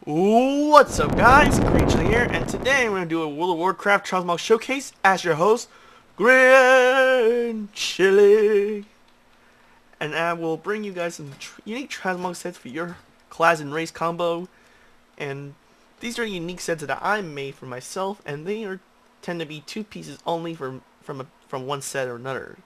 What's up, guys? Greenchili here, and today I'm going to do a World of Warcraft Transmog showcase as your host, Greenchili. And I will bring you guys some unique Transmog sets for your class and race combo. And these are unique sets that I made for myself, and they tend to be two pieces only from one set or another.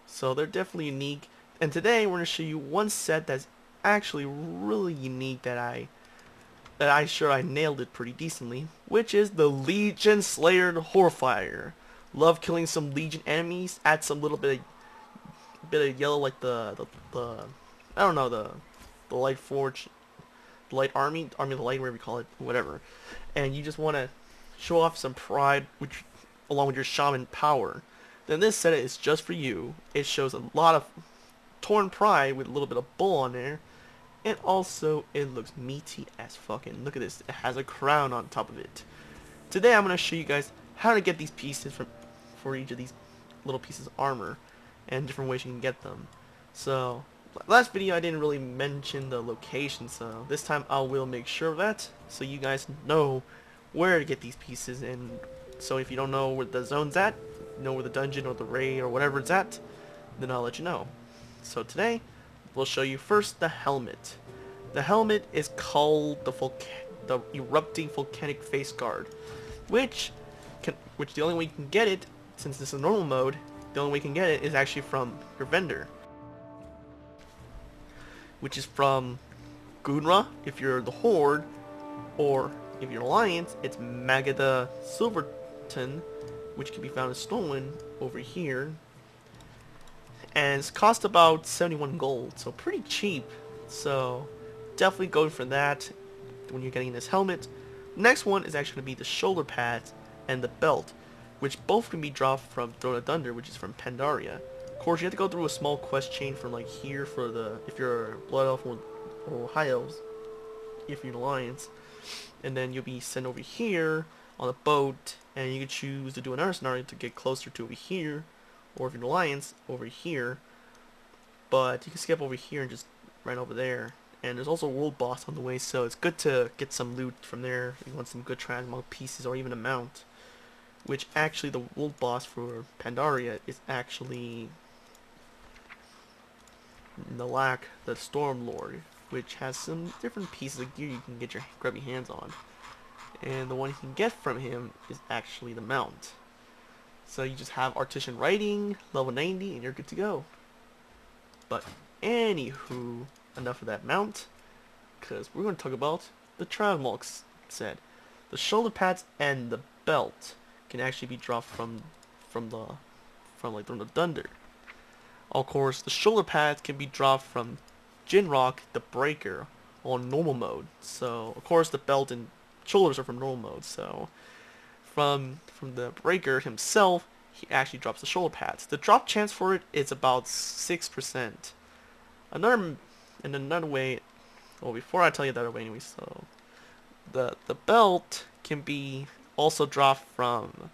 So they're definitely unique. And today we're going to show you one set that's actually really unique that I nailed it pretty decently, which is the Legion Slayer Hornfire. Love killing some Legion enemies, add some little bit of yellow like the I don't know, the light forge, the light army of the light, whatever you call it, whatever. And you just want to show off some pride, which along with your Shaman power. Then this set is just for you. It shows a lot of Tauren pride with a little bit of bull on there. And also, it looks meaty as fucking. Look at this. It has a crown on top of it. Today, I'm going to show you guys how to get these pieces for each of these little pieces of armor. And different ways you can get them. So, last video, I didn't really mention the location. So, this time, I will make sure of that. So, you guys know where to get these pieces. And so, if you don't know where the zone's at, know where the dungeon or the raid or whatever it's at, then I'll let you know. So, today, we'll show you first the helmet. The helmet is called the erupting volcanic face guard, which the only way you can get it, since this is normal mode, the only way you can get it is actually from your vendor, which is from Gunra if you're the Horde, or if you're Alliance, it's Magada Silverton, which can be found in Stolen over here. And it's cost about 71 gold, so pretty cheap. So definitely go for that when you're getting this helmet. Next one is actually going to be the shoulder pads and the belt, which both can be dropped from Throne of Thunder, which is from Pandaria. Of course, you have to go through a small quest chain from like here for if you're Blood Elf or High Elves, if you're an Alliance, and then you'll be sent over here on a boat, and you can choose to do another scenario to get closer to over here. Or if you're an Alliance, over here. But you can skip over here and just right over there. And there's also a world boss on the way, so it's good to get some loot from there if you want some good Transmog pieces or even a mount. Which actually the world boss for Pandaria is actually the Storm Lord, which has some different pieces of gear you can grab your hands on. And the one you can get from him is actually the mount. So you just have Artisan Writing, level 90, and you're good to go. But anywho, enough of that mount, because we're going to talk about the Transmog set. The shoulder pads and the belt can actually be dropped from the Thunder. Of course, the shoulder pads can be dropped from Jinrock, the Breaker, on normal mode. So of course the belt and shoulders are from normal mode. So from the Breaker himself, he actually drops the shoulder pads. The drop chance for it is about 6%. Another way, well, before I tell you the other way anyway, so the belt can be also dropped from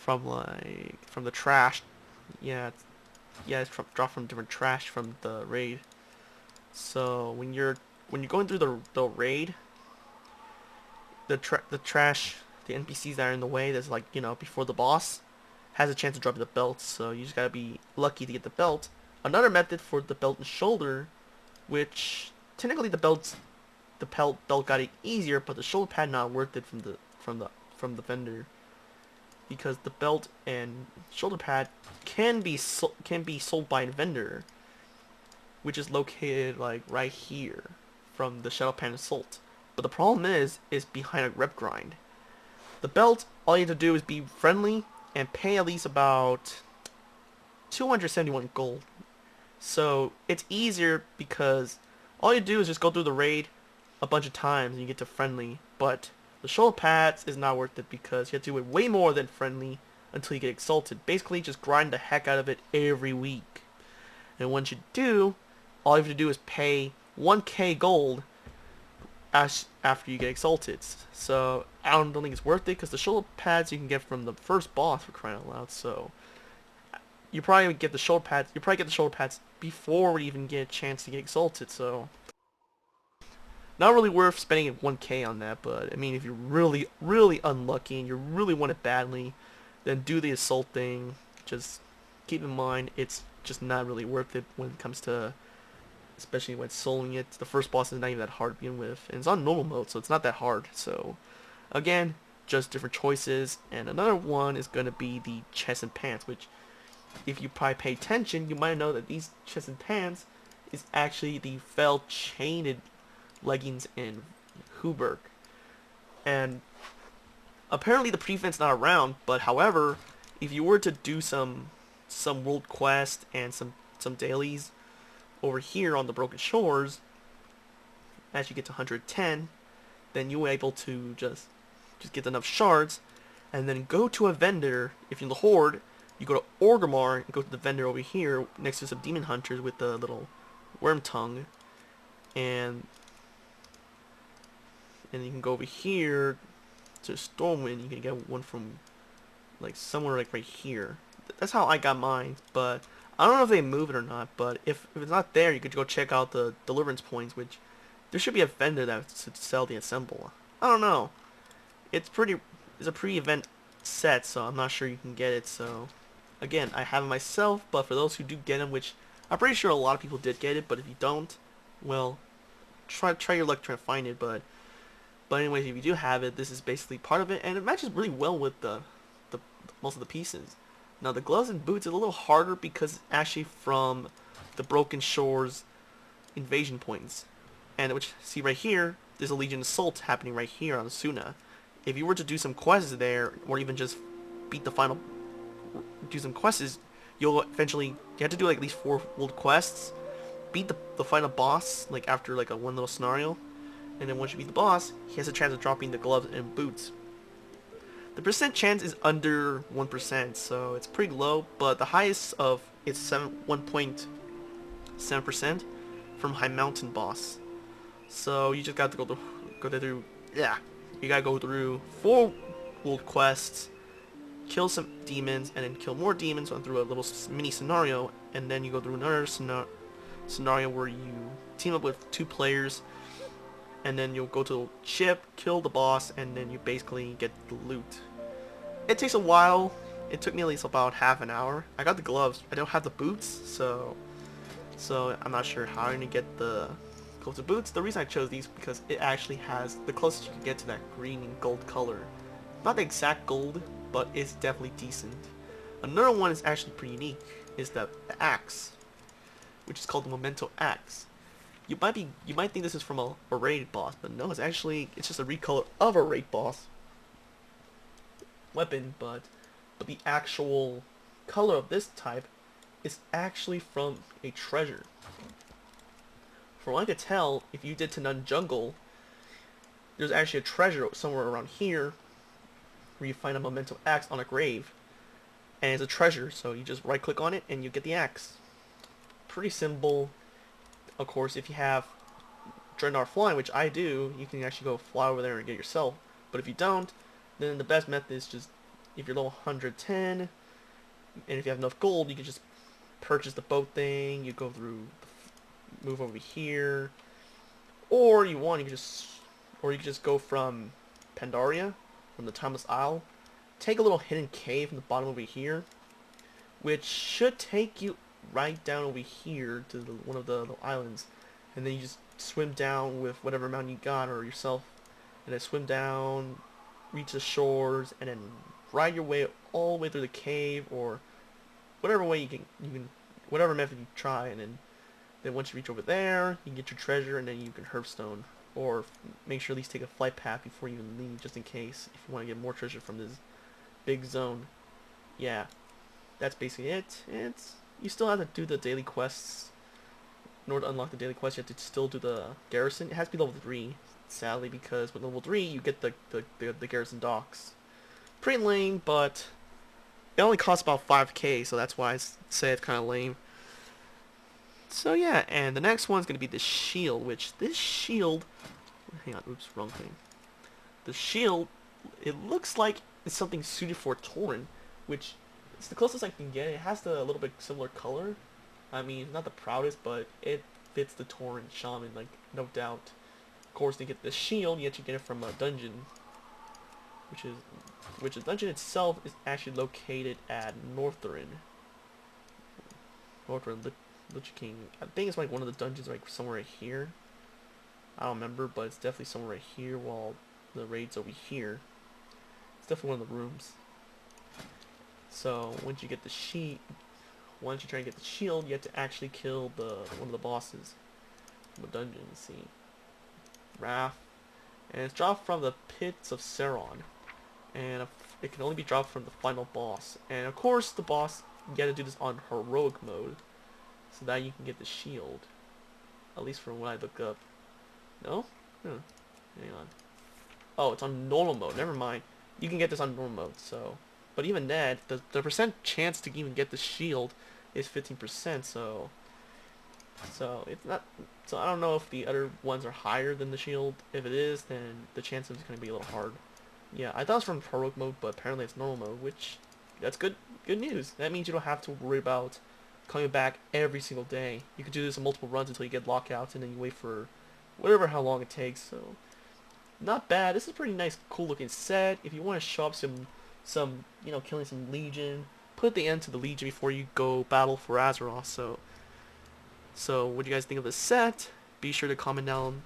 the trash. It's dropped from different trash from the raid. So when you're going through the raid, the trash, the NPCs that are in the way, that's like, before the boss, has a chance to drop the belt, so you just gotta be lucky to get the belt. Another method for the belt and shoulder, which technically the belt got it easier, but the shoulder pad not worth it from the vendor, because the belt and shoulder pad can be sold by a vendor, which is located like right here from the Shadowpan Assault. But the problem is behind a rep grind. The belt, all you have to do is be friendly and pay at least about 271 gold. So it's easier because all you do is just go through the raid a bunch of times and you get to friendly. But the shoulder pads is not worth it because you have to do it way more than friendly until you get exalted. Basically, just grind the heck out of it every week. And once you do, all you have to do is pay 1k gold after you get exalted. So I don't think it's worth it, because the shoulder pads you can get from the first boss, for crying out loud. So you probably get the shoulder pads. You probably get the shoulder pads before we even get a chance to get exalted. So not really worth spending 1K on that. But I mean, if you're really, really unlucky and you really want it badly, then do the assault thing. Just keep in mind it's just not really worth it when it comes to, especially when soloing it. The first boss is not even that hard to begin with, and it's on normal mode, so it's not that hard. So again, just different choices. And another one is going to be the chest and pants, which if you probably pay attention, you might know that these chest and pants is actually the fell chained leggings in Huberg. And apparently the prefet's not around, but however, if you were to do some world quest and some dailies over here on the Broken Shores, as you get to 110, then you're able to just get enough shards, and then go to a vendor. If you're in the Horde, you go to Orgrimmar and go to the vendor over here next to some demon hunters with the little worm tongue, and you can go over here to Stormwind. You can get one from like somewhere like right here. That's how I got mine, but I don't know if they move it or not. But if it's not there, you could go check out the deliverance points, which there should be a vendor that should sell the assemble. I don't know. It's a pre-event set, so I'm not sure you can get it. So again, I have it myself, but for those who do get them, which I'm pretty sure a lot of people did get it, but if you don't, well, try your luck trying to find it. But anyways, if you do have it, this is basically part of it, and it matches really well with the most of the pieces. Now the gloves and boots is a little harder because it's actually from the Broken Shores invasion points, and which see right here, there's a Legion Assault happening right here on Suna. If you were to do some quests there, or even just beat the final, do some quests, you'll eventually, you have to do like at least 4 world quests, beat the final boss, like after like a one little scenario, and then once you beat the boss, he has a chance of dropping the gloves and boots. The percent chance is under 1%, so it's pretty low, but the highest of it's 1.7% from High Mountain boss. So you just got to go through, yeah, you gotta go through 4 world quests, kill some demons, and then kill more demons, run through a little mini scenario, and then you go through another scenario where you team up with 2 players, and then you'll go to the ship, kill the boss, and then you basically get the loot. It takes a while. It took me at least about half an hour. I got the gloves. I don't have the boots, so I'm not sure how I'm gonna get the gloves and boots. The reason I chose these because it actually has the closest you can get to that green and gold color. Not the exact gold, but it's definitely decent. Another one is actually pretty unique. Is the axe, which is called the Memento Axe. You might think this is from a raid boss, but no, it's just a recolor of a raid boss weapon, but the actual color of this type is actually from a treasure. From what I could tell, if you did to Nun Jungle, there's actually a treasure somewhere around here where you find a Memento Axe on a grave, and it's a treasure, so you just right click on it and you get the axe. Pretty simple. Of course, if you have Dreadnought flying, which I do, you can actually go fly over there and get it yourself. But if you don't, then the best method is just, if you're level 110, and if you have enough gold, you can just purchase the boat thing, you go through, move over here, or you can just go from Pandaria, from the Timeless Isle, take a little hidden cave from the bottom over here, which should take you right down over here to one of the little islands, and then you just swim down with whatever amount you got or yourself, and then swim down, reach the shores, and then ride your way all the way through the cave, or whatever way you can whatever method you try, and then once you reach over there, you can get your treasure, and then you can herbstone, or make sure at least take a flight path before you even leave, just in case if you want to get more treasure from this big zone. Yeah, that's basically it. You still have to do the daily quests. In order to unlock the daily quests, you have to still do the garrison. It has to be level 3, sadly, because with level 3, you get the garrison docks. Pretty lame, but it only costs about 5k, so that's why I say it's kind of lame. So yeah, and the next one's going to be the shield, which this shield... Hang on, oops, wrong thing. The shield, it looks like it's something suited for Tauren, which it's the closest I can get. It has the little bit similar color. I mean, not the proudest, but it fits the Tauren Shaman, like, no doubt. Of course, to get the shield, you have to get it from a dungeon, which the dungeon itself is actually located at Northern Lich King. I think it's like one of the dungeons, like somewhere here. I don't remember, but it's definitely somewhere right here. While the raid's over here, it's definitely one of the rooms. So once you get the once you try and get the shield, you have to actually kill one of the bosses from the dungeon. See, Wrath, and it's dropped from the pits of Sauron, and it can only be dropped from the final boss. And of course, the boss, you got to do this on heroic mode, so that you can get the shield. At least from what I looked up. No? Hang on. Oh, it's on normal mode. Never mind. You can get this on normal mode. So, but even that, the percent chance to even get the shield is 15%. So it's not. So I don't know if the other ones are higher than the shield. If it is, then the chance is going to be a little hard. Yeah, I thought it was from heroic mode, but apparently it's normal mode, which that's good news. That means you don't have to worry about coming back every single day. You can do this in multiple runs until you get lockouts, and then you wait for how long it takes. So not bad. This is a pretty nice, cool looking set. If you want to show up some killing some Legion, put the end to the Legion before you go battle for Azeroth. So what do you guys think of this set? Be sure to comment down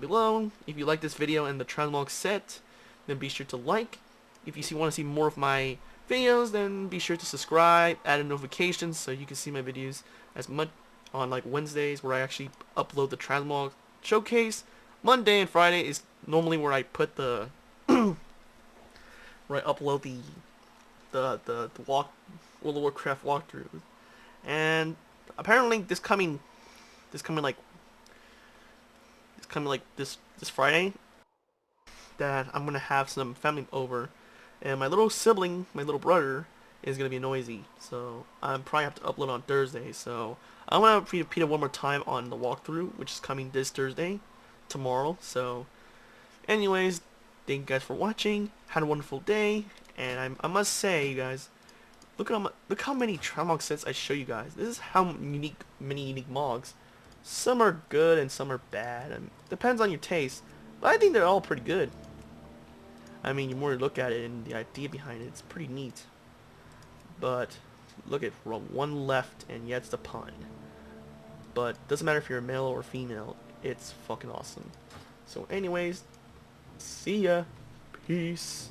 below. If you like this video and the Transmog set, then be sure to like. If you want to see more of my videos, then be sure to subscribe, add a notification so you can see my videos as much on like Wednesdays, where I actually upload the Transmog showcase. Monday and Friday is normally where I put the where I upload the World of Warcraft walkthrough. And apparently this coming this Friday, that I'm gonna have some family over, and my little sibling, my little brother, is gonna be noisy. So I'm probably have to upload on Thursday. So I'm gonna repeat it one more time on the walkthrough, which is coming this Thursday, tomorrow. So, anyways, thank you guys for watching. Had a wonderful day, and I must say, you guys, look how many Transmog sets I show you guys. This is how many unique mogs. Some are good and some are bad, and depends on your taste. But I think they're all pretty good. I mean, the more you look at it and the idea behind it, it's pretty neat. But look at one left, and yeah, it's the pun. But doesn't matter if you're a male or female, it's fucking awesome. So anyways, see ya. Peace.